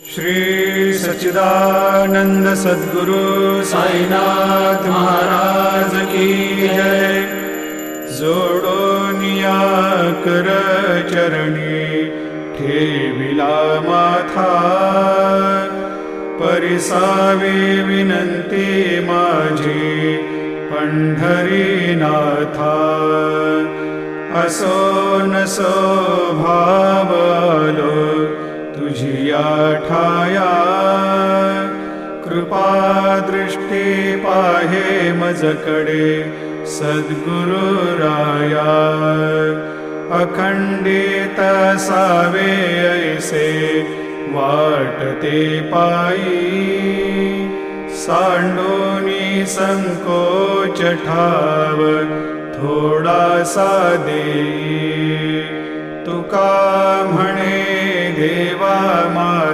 श्री सच्चिदानंद सद्गुरु साईनाथ महाराज की जय। जोडोनिया कर चरणी ठेविला माथा, परिसावे विनंती माझी पंढरीनाथा। असो नसो भाव आलो तुझिया ठाया, कृपा दृष्टी पाहे मजकडे सद्गुरु राया। अखंडित सावे ऐसे वाटते पायी, सांडोनी संकोच ठाव थोडासा देई। तुका म्हणे देवा मा